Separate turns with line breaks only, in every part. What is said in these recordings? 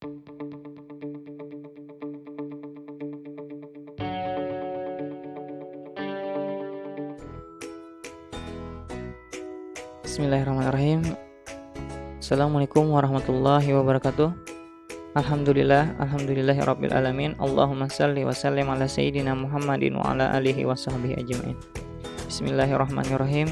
Bismillahirrahmanirrahim. Assalamualaikum warahmatullahi wabarakatuh. Alhamdulillahirabbil alamin. Allahumma shalli wa sallim ala sayyidina Muhammadin wa ala alihi wa sahbihi ajmain. Bismillahirrahmanirrahim.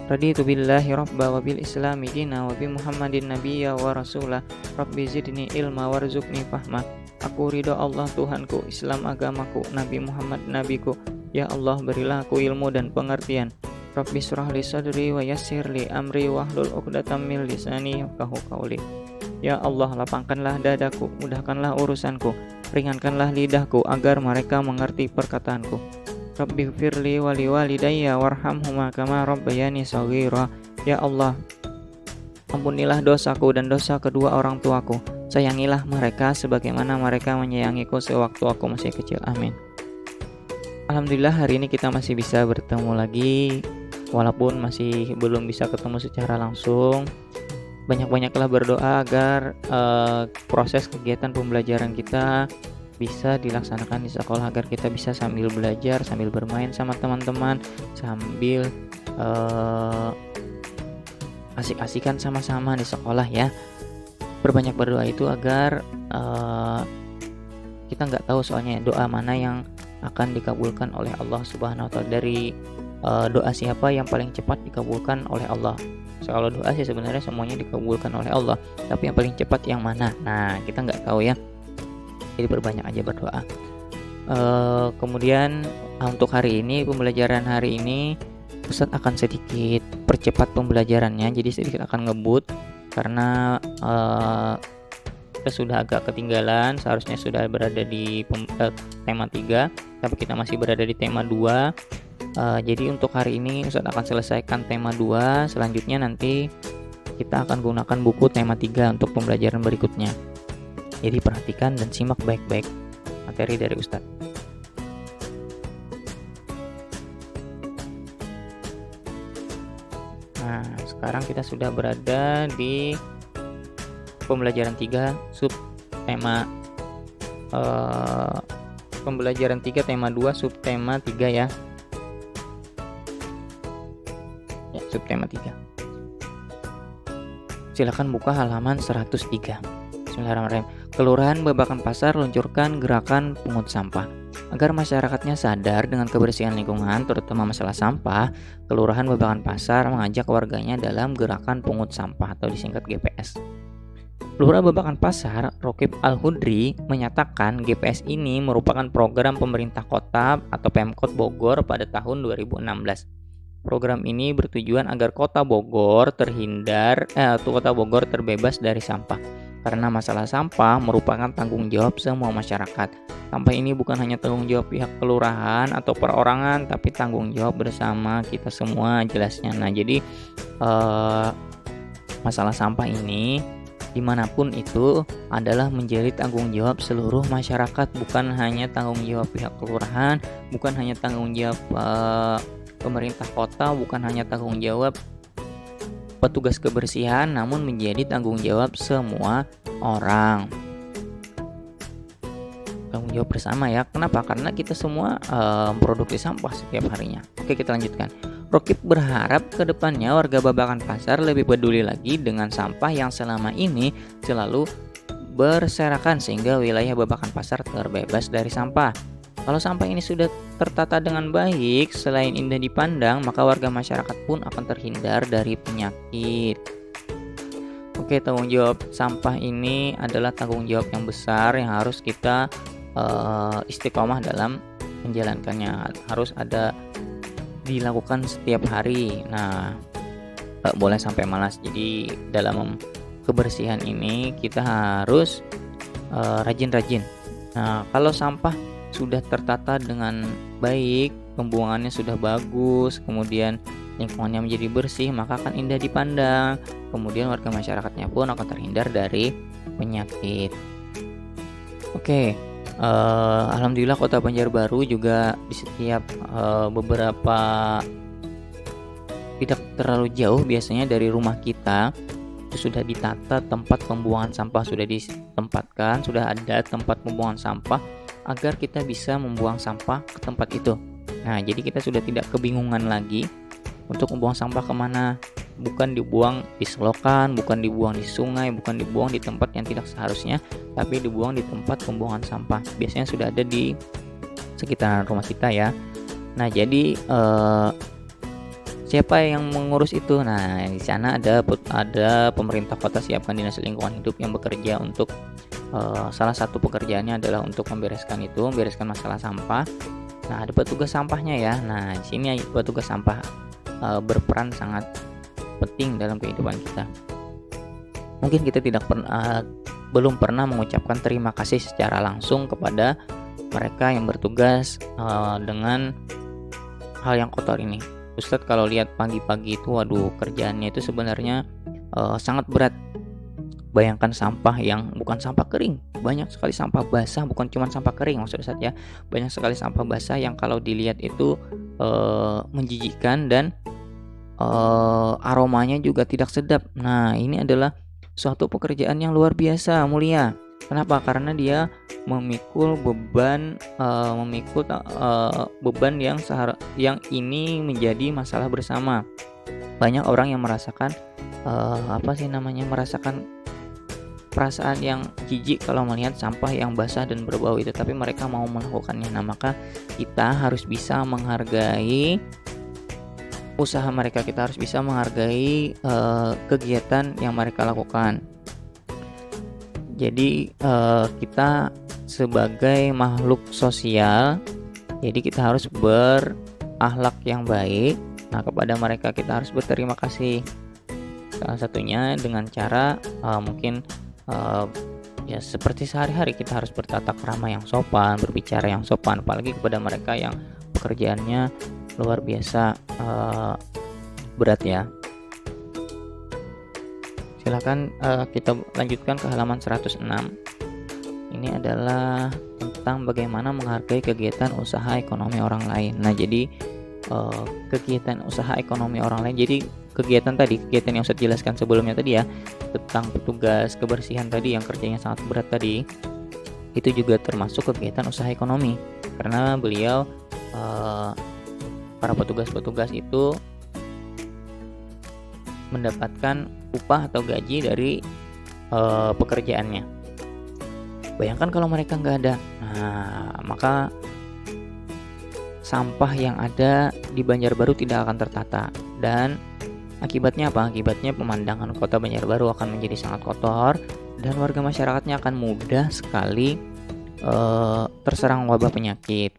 Raditu billahi rabba wa bil islami dina wa bi Muhammadin nabiyya wa rasulah. Rabbi zidni ilma warzuqni fahma. Aku ridho Allah Tuhanku, Islam agamaku, Nabi Muhammad nabiku. Ya Allah, berilah aku ilmu dan pengertian. Rabbi shrah li sadri wa yassir li amri wahlul 'uqdatam min lisani yafqahu qawli. Ya Allah, lapangkanlah dadaku, mudahkanlah urusanku, ringankanlah lidahku agar mereka mengerti perkataanku. Rabbi firli wa li walidayya warhamhuma kama rabbayani shaghira. Ya Allah, ampunilah dosaku dan dosa kedua orang tuaku. Sayangilah mereka sebagaimana mereka menyayangiku sewaktu aku masih kecil. Amin. Alhamdulillah, hari ini kita masih bisa bertemu lagi, walaupun masih belum bisa ketemu secara langsung. Banyak-banyaklah berdoa agar proses kegiatan pembelajaran kita bisa dilaksanakan di sekolah, agar kita bisa sambil belajar, sambil bermain sama teman-teman, sambil asik-asikan sama-sama di sekolah ya. Berbanyak berdoa itu agar kita nggak tahu soalnya doa mana yang akan dikabulkan oleh Allah Subhanahu wa Ta'ala. Dari doa siapa yang paling cepat dikabulkan oleh Allah. Kalau doa sih sebenarnya semuanya dikabulkan oleh Allah, tapi yang paling cepat yang mana? Nah, kita nggak tahu ya. Jadi berbanyak aja berdoa. Kemudian untuk hari ini, pembelajaran hari ini Ustadz akan sedikit percepat pembelajarannya. Jadi sedikit akan ngebut karena kita sudah agak ketinggalan. Seharusnya sudah berada di tema 3, tapi kita masih berada di tema 2. Jadi untuk hari ini Ustadz akan selesaikan tema 2. Selanjutnya nanti kita akan gunakan buku tema 3 untuk pembelajaran berikutnya. Jadi perhatikan dan simak baik-baik materi dari Ustadz. Nah, sekarang kita sudah berada di pembelajaran 3 sub tema pembelajaran 3 tema 2 sub tema 3 ya. Sub tema 3. Silakan buka halaman 103. Bismillahirrahmanirrahim. Kelurahan Babakan Pasar luncurkan gerakan pungut sampah. Agar masyarakatnya sadar dengan kebersihan lingkungan, terutama masalah sampah, Kelurahan Babakan Pasar mengajak warganya dalam gerakan pungut sampah atau disingkat GPS. Lurah Babakan Pasar, Rokib Al-Hudri, menyatakan GPS ini merupakan program pemerintah kota atau Pemkot Bogor pada tahun 2016. Program ini bertujuan agar kota Bogor terbebas dari sampah. Karena masalah sampah merupakan tanggung jawab semua masyarakat. Sampah ini bukan hanya tanggung jawab pihak kelurahan atau perorangan, tapi tanggung jawab bersama kita semua jelasnya. Nah, jadi masalah sampah ini dimanapun itu adalah menjadi tanggung jawab seluruh masyarakat, bukan hanya tanggung jawab pihak kelurahan, bukan hanya tanggung jawab pemerintah kota, bukan hanya tanggung jawab petugas kebersihan, namun menjadi tanggung jawab semua orang. Tanggung jawab bersama ya. Kenapa? Karena kita semua memproduksi sampah setiap harinya. Oke, kita lanjutkan. Rokib berharap ke depannya warga Babakan Pasar lebih peduli lagi dengan sampah yang selama ini selalu berserakan sehingga wilayah Babakan Pasar terbebas dari sampah. Kalau sampah ini sudah tertata dengan baik, selain indah dipandang, maka warga masyarakat pun akan terhindar dari penyakit. Oke, tanggung jawab sampah ini adalah tanggung jawab yang besar yang harus kita istiqomah dalam menjalankannya. Harus ada dilakukan setiap hari. Nah, gak boleh sampai malas. Jadi dalam kebersihan ini kita harus rajin-rajin. Nah, kalau sampah sudah tertata dengan baik, pembuangannya sudah bagus, kemudian lingkungannya menjadi bersih, maka akan indah dipandang. Kemudian warga masyarakatnya pun akan terhindar dari penyakit. Oke, alhamdulillah Kota Banjarbaru juga di setiap beberapa tidak terlalu jauh biasanya dari rumah kita itu sudah ditata, tempat pembuangan sampah sudah ditempatkan, sudah ada tempat pembuangan sampah agar kita bisa membuang sampah ke tempat itu. Nah, jadi kita sudah tidak kebingungan lagi untuk membuang sampah kemana. Bukan dibuang di selokan, bukan dibuang di sungai, bukan dibuang di tempat yang tidak seharusnya, tapi dibuang di tempat pembuangan sampah. Biasanya sudah ada di sekitar rumah kita ya. Nah, jadi siapa yang mengurus itu? Nah, di sana ada pemerintah kota siapkan dinas lingkungan hidup yang bekerja untuk salah satu pekerjaannya adalah untuk membereskan masalah sampah. Nah, ada petugas sampahnya ya. Nah, di sini petugas sampah berperan sangat penting dalam kehidupan kita. Mungkin kita belum pernah mengucapkan terima kasih secara langsung kepada mereka yang bertugas dengan hal yang kotor ini. Ustadz kalau lihat pagi-pagi itu, waduh, kerjaannya itu sebenarnya sangat berat. Bayangkan sampah yang bukan sampah kering, banyak sekali sampah basah, bukan cuma sampah kering maksud Ustadz ya. Banyak sekali sampah basah yang kalau dilihat itu menjijikkan dan aromanya juga tidak sedap. Nah, ini adalah suatu pekerjaan yang luar biasa mulia. Kenapa? Karena dia memikul beban yang ini menjadi masalah bersama. Banyak orang yang merasakan merasakan perasaan yang jijik kalau melihat sampah yang basah dan berbau itu, tapi mereka mau melakukannya. Nah, maka kita harus bisa menghargai usaha mereka, kita harus bisa menghargai kegiatan yang mereka lakukan. Jadi kita sebagai makhluk sosial, jadi kita harus berakhlak yang baik. Nah, kepada mereka kita harus berterima kasih. Salah satunya dengan cara mungkin ya seperti sehari-hari kita harus bertata krama yang sopan, berbicara yang sopan, apalagi kepada mereka yang pekerjaannya luar biasa berat ya. Silakan kita lanjutkan ke halaman 106. Ini adalah tentang bagaimana menghargai kegiatan usaha ekonomi orang lain. Nah, jadi kegiatan usaha ekonomi orang lain. Jadi kegiatan yang saya jelaskan sebelumnya tadi ya, tentang petugas kebersihan tadi yang kerjanya sangat berat tadi, itu juga termasuk kegiatan usaha ekonomi. Karena beliau para petugas-petugas itu mendapatkan upah atau gaji dari pekerjaannya. Bayangkan kalau mereka nggak ada, nah maka sampah yang ada di Banjarbaru tidak akan tertata, dan akibatnya apa? Akibatnya pemandangan kota Banjarbaru akan menjadi sangat kotor dan warga masyarakatnya akan mudah sekali terserang wabah penyakit.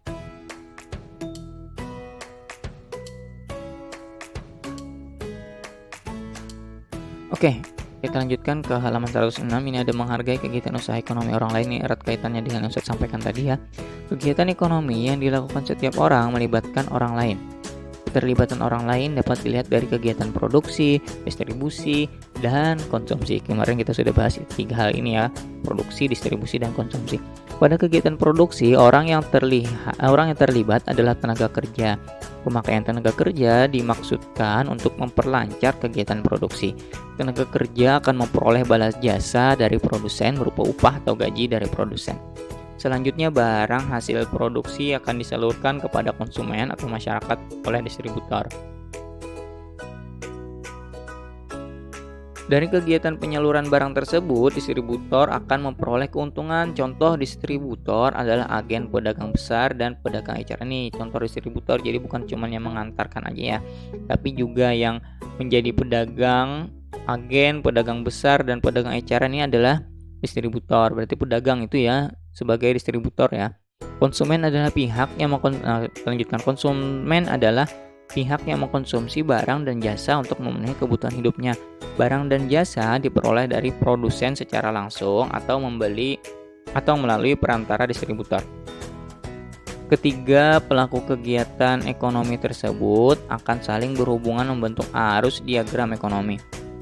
Oke, kita lanjutkan ke halaman 106. Ini ada menghargai kegiatan usaha ekonomi orang lain. Ini erat kaitannya dengan yang saya sampaikan tadi ya. Kegiatan ekonomi yang dilakukan setiap orang melibatkan orang lain. Keterlibatan orang lain dapat dilihat dari kegiatan produksi, distribusi, dan konsumsi. Kemarin kita sudah bahas 3 hal ini ya, produksi, distribusi, dan konsumsi. Pada kegiatan produksi, orang yang terlibat adalah tenaga kerja. Pemakaian tenaga kerja dimaksudkan untuk memperlancar kegiatan produksi. Tenaga kerja akan memperoleh balas jasa dari produsen berupa upah atau gaji dari produsen. Selanjutnya, barang hasil produksi akan disalurkan kepada konsumen atau masyarakat oleh distributor. Dari kegiatan penyaluran barang tersebut, distributor akan memperoleh keuntungan. Contoh distributor adalah agen pedagang besar dan pedagang eceran. Nih contoh distributor, jadi bukan cuma yang mengantarkan aja ya, tapi juga yang menjadi pedagang, agen, pedagang besar, dan pedagang eceran ini adalah distributor. Berarti pedagang itu ya sebagai distributor ya. Konsumen adalah pihak yang konsumen adalah pihak yang mengkonsumsi barang dan jasa untuk memenuhi kebutuhan hidupnya. Barang dan jasa diperoleh dari produsen secara langsung atau melalui perantara distributor. Ketiga pelaku kegiatan ekonomi tersebut akan saling berhubungan membentuk arus diagram ekonomi.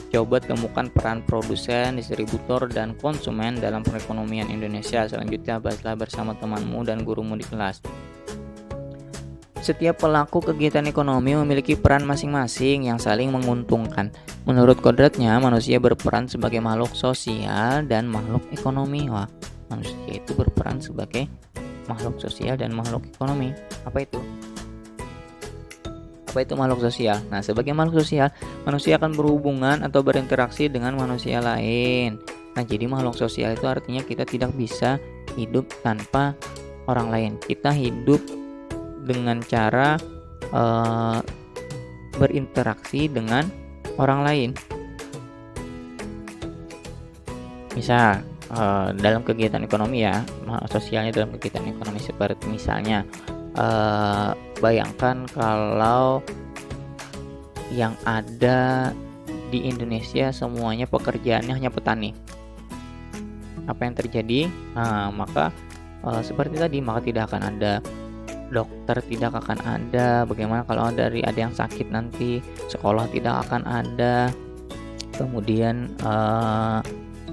Coba temukan peran produsen, distributor, dan konsumen dalam perekonomian Indonesia. Selanjutnya bahaslah bersama temanmu dan gurumu di kelas. Setiap pelaku kegiatan ekonomi memiliki peran masing-masing yang saling menguntungkan. Menurut kodratnya, manusia berperan sebagai makhluk sosial dan makhluk ekonomi. Wah, manusia itu berperan sebagai makhluk sosial dan makhluk ekonomi. Apa itu? Apa itu makhluk sosial? Nah, sebagai makhluk sosial, manusia akan berhubungan atau berinteraksi dengan manusia lain. Nah, jadi makhluk sosial itu artinya kita tidak bisa hidup tanpa orang lain. Kita hidup dengan cara berinteraksi dengan orang lain. Misal dalam kegiatan ekonomi ya, sosialnya dalam kegiatan ekonomi seperti misalnya bayangkan kalau yang ada di Indonesia semuanya pekerjaannya hanya petani. Apa yang terjadi? Maka seperti tadi, maka tidak akan ada dokter, tidak akan ada. Bagaimana kalau ada yang sakit nanti? Sekolah tidak akan ada. Kemudian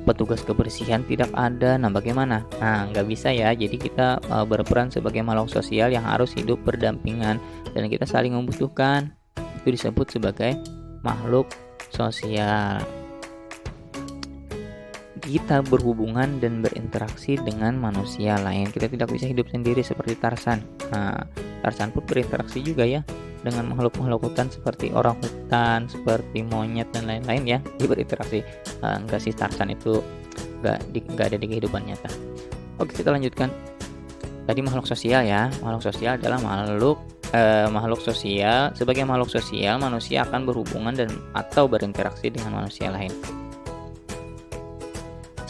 petugas kebersihan tidak ada. Nah, bagaimana? Nah, nggak bisa ya. Jadi kita berperan sebagai makhluk sosial yang harus hidup berdampingan dan kita saling membutuhkan. Itu disebut sebagai makhluk sosial. Kita berhubungan dan berinteraksi dengan manusia lain. Kita tidak bisa hidup sendiri seperti Tarzan. Nah, Tarzan pun berinteraksi juga ya dengan makhluk-makhluk hutan seperti orang hutan, seperti monyet dan lain-lain ya. Dia berinteraksi. Enggak sih, Tarzan itu enggak ada di kehidupan nyata. Oke, kita lanjutkan. Tadi makhluk sosial ya. Makhluk sosial adalah makhluk sosial. Sebagai makhluk sosial, manusia akan berhubungan dan atau berinteraksi dengan manusia lain.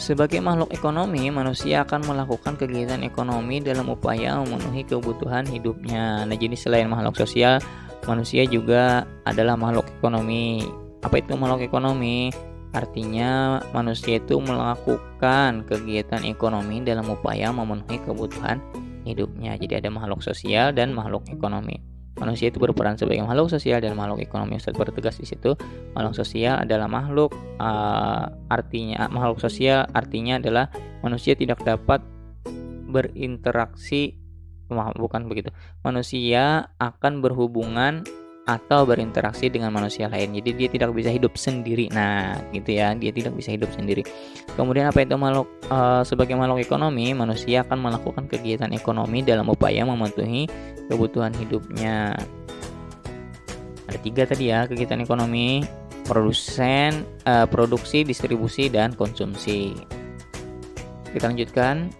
Sebagai makhluk ekonomi, manusia akan melakukan kegiatan ekonomi dalam upaya memenuhi kebutuhan hidupnya. Nah, jadi selain makhluk sosial, manusia juga adalah makhluk ekonomi. Apa itu makhluk ekonomi? Artinya manusia itu melakukan kegiatan ekonomi dalam upaya memenuhi kebutuhan hidupnya. Jadi ada makhluk sosial dan makhluk ekonomi. Manusia itu berperan sebagai makhluk sosial dan makhluk ekonomi. Ustaz bertegas di situ. Makhluk sosial adalah makhluk sosial artinya adalah manusia tidak dapat berinteraksi, bukan begitu. Manusia akan berhubungan atau berinteraksi dengan manusia lain. Jadi dia tidak bisa hidup sendiri. Nah, gitu ya. Dia tidak bisa hidup sendiri. Kemudian apa itu sebagai makhluk ekonomi, manusia akan melakukan kegiatan ekonomi dalam upaya memenuhi kebutuhan hidupnya. Ada 3 tadi ya, kegiatan ekonomi: produksi, distribusi, dan konsumsi. Kita lanjutkan.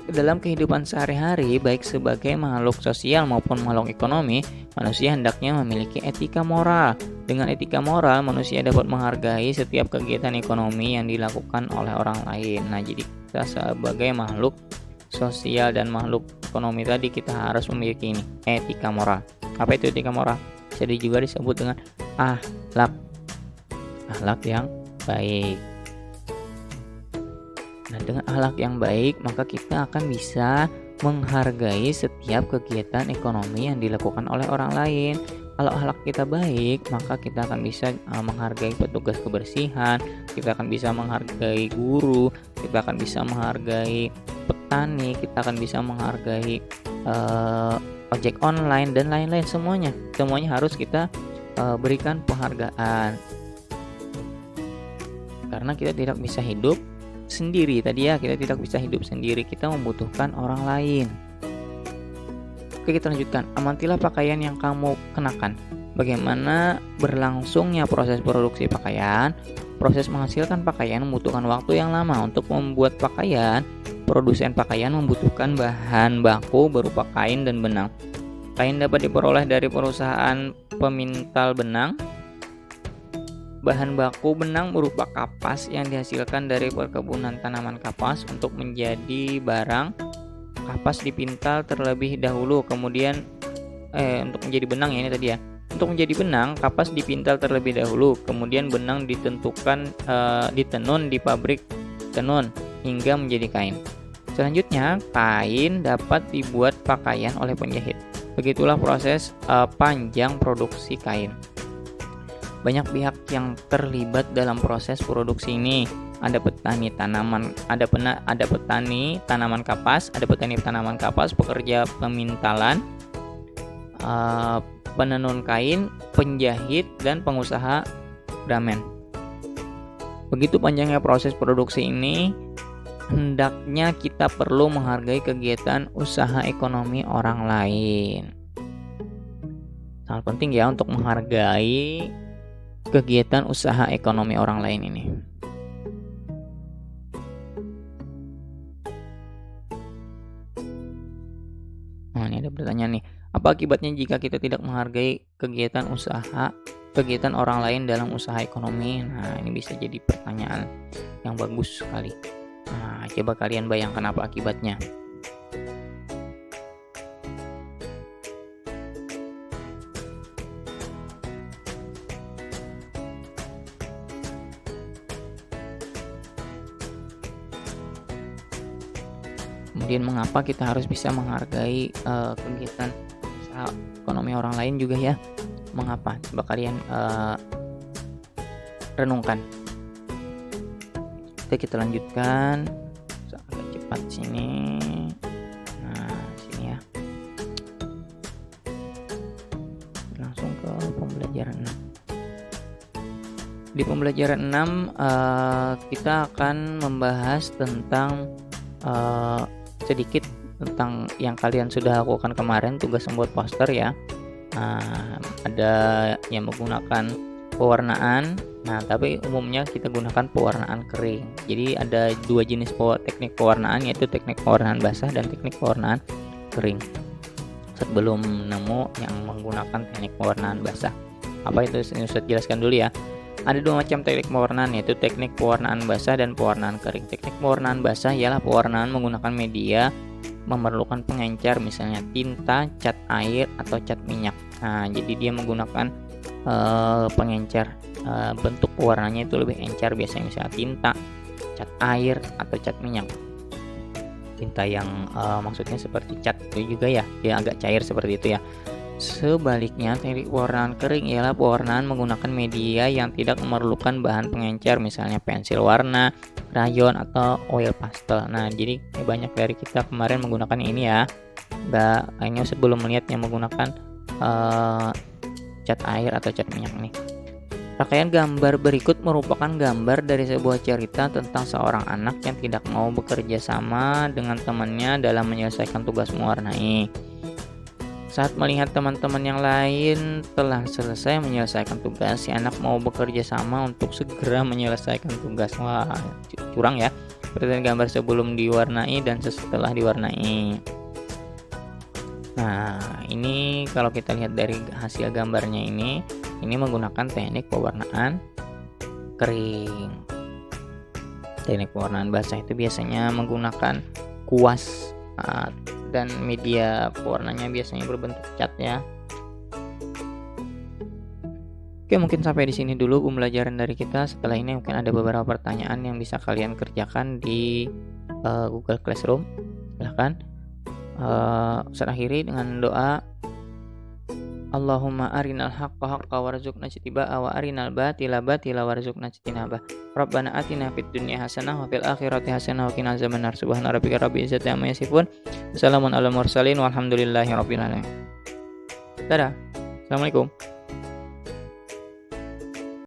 Dalam kehidupan sehari-hari, baik sebagai makhluk sosial maupun makhluk ekonomi, manusia hendaknya memiliki etika moral. Dengan etika moral, manusia dapat menghargai setiap kegiatan ekonomi yang dilakukan oleh orang lain. Nah, jadi kita sebagai makhluk sosial dan makhluk ekonomi tadi, kita harus memiliki etika moral. Apa itu etika moral? Jadi juga disebut dengan akhlak yang baik. Nah, dengan akhlak yang baik, maka kita akan bisa menghargai setiap kegiatan ekonomi yang dilakukan oleh orang lain. Kalau akhlak kita baik, maka kita akan bisa menghargai petugas kebersihan, kita akan bisa menghargai guru, kita akan bisa menghargai petani, kita akan bisa menghargai ojek online dan lain-lain. Semuanya harus kita berikan penghargaan. Karena kita tidak bisa hidup sendiri tadi ya, kita tidak bisa hidup sendiri, kita membutuhkan orang lain. Oke, kita lanjutkan. Amatilah pakaian yang kamu kenakan. Bagaimana berlangsungnya proses produksi pakaian? Proses menghasilkan pakaian membutuhkan waktu yang lama. Untuk membuat pakaian, produsen pakaian membutuhkan bahan baku berupa kain dan benang. Kain dapat diperoleh dari perusahaan pemintal benang. Bahan baku benang berupa kapas yang dihasilkan dari perkebunan tanaman kapas. Untuk menjadi barang, kapas dipintal terlebih dahulu, kemudian untuk menjadi benang ya, ini tadi ya. Untuk menjadi benang, kapas dipintal terlebih dahulu, kemudian benang ditenun di pabrik tenun hingga menjadi kain. Selanjutnya, kain dapat dibuat pakaian oleh penjahit. Begitulah proses panjang produksi kain. Banyak pihak yang terlibat dalam proses produksi ini. ada petani tanaman kapas, ada petani tanaman kapas, pekerja pemintalan, penenun kain, penjahit, dan pengusaha garmen. Begitu panjangnya proses produksi ini, hendaknya kita perlu menghargai kegiatan usaha ekonomi orang lain. Sangat penting ya untuk menghargai kegiatan usaha ekonomi orang lain ini. Nah, ini ada pertanyaan nih. Apa akibatnya jika kita tidak menghargai kegiatan orang lain dalam usaha ekonomi? Nah, ini bisa jadi pertanyaan yang bagus sekali. Nah, coba kalian bayangkan apa akibatnya. Kemudian mengapa kita harus bisa menghargai kegiatan usaha ekonomi orang lain juga ya? Mengapa? Coba kalian renungkan. Kita lanjutkan agak cepat sini. Nah, sini ya. Langsung ke pembelajaran 6. Di pembelajaran 6 kita akan membahas tentang sedikit tentang yang kalian sudah lakukan kemarin, tugas membuat poster ya. Ada yang menggunakan pewarnaan. Nah, tapi umumnya kita gunakan pewarnaan kering. Jadi ada dua jenis teknik pewarnaan, yaitu teknik pewarnaan basah dan teknik pewarnaan kering. Sebelum nemu yang menggunakan teknik pewarnaan basah, apa itu saya jelaskan dulu ya. Ada dua macam teknik pewarnaan, yaitu teknik pewarnaan basah dan pewarnaan kering. Teknik pewarnaan basah ialah pewarnaan menggunakan media memerlukan pengencer, misalnya tinta, cat air, atau cat minyak. Nah, jadi dia menggunakan pengencer. Bentuk pewarnanya itu lebih encer, biasanya misalnya tinta, cat air, atau cat minyak. Tinta yang maksudnya seperti cat itu juga ya, dia agak cair seperti itu ya. Sebaliknya, teknik pewarnaan kering ialah pewarnaan menggunakan media yang tidak memerlukan bahan pengencer, misalnya pensil warna, krayon, atau oil pastel. Nah, jadi banyak dari kita kemarin menggunakan ini ya. Hanya sebelum melihat yang menggunakan cat air atau cat minyak nih. Rangkaian gambar berikut merupakan gambar dari sebuah cerita tentang seorang anak yang tidak mau bekerja sama dengan temannya dalam menyelesaikan tugas mewarnai. Saat melihat teman-teman yang lain telah selesai menyelesaikan tugas, si anak mau bekerja sama untuk segera menyelesaikan tugas. Wah, curang ya. Seperti gambar sebelum diwarnai dan setelah diwarnai. Nah, ini kalau kita lihat dari hasil gambarnya ini menggunakan teknik pewarnaan kering. Teknik pewarnaan basah itu biasanya menggunakan kuas dan media pewarnanya biasanya berbentuk cat ya. Oke, mungkin sampai di sini dulu pembelajaran dari kita. Setelah ini mungkin ada beberapa pertanyaan yang bisa kalian kerjakan di Google Classroom. Silahkan. Saya akhiri dengan doa, Allahumma arinal haqqa haqqa warzuqna ijtibaa'a wa arinal batila batila warzuqna ijtinabah. Rabbana atina fid dunya hasanah wa fil akhirati hasanah wa qina azabannar. Subhana rabbika rabbil izzati amma yasifun. Wassalamun alal mursalin walhamdulillahi rabbil alamin. Dadah. Assalamualaikum.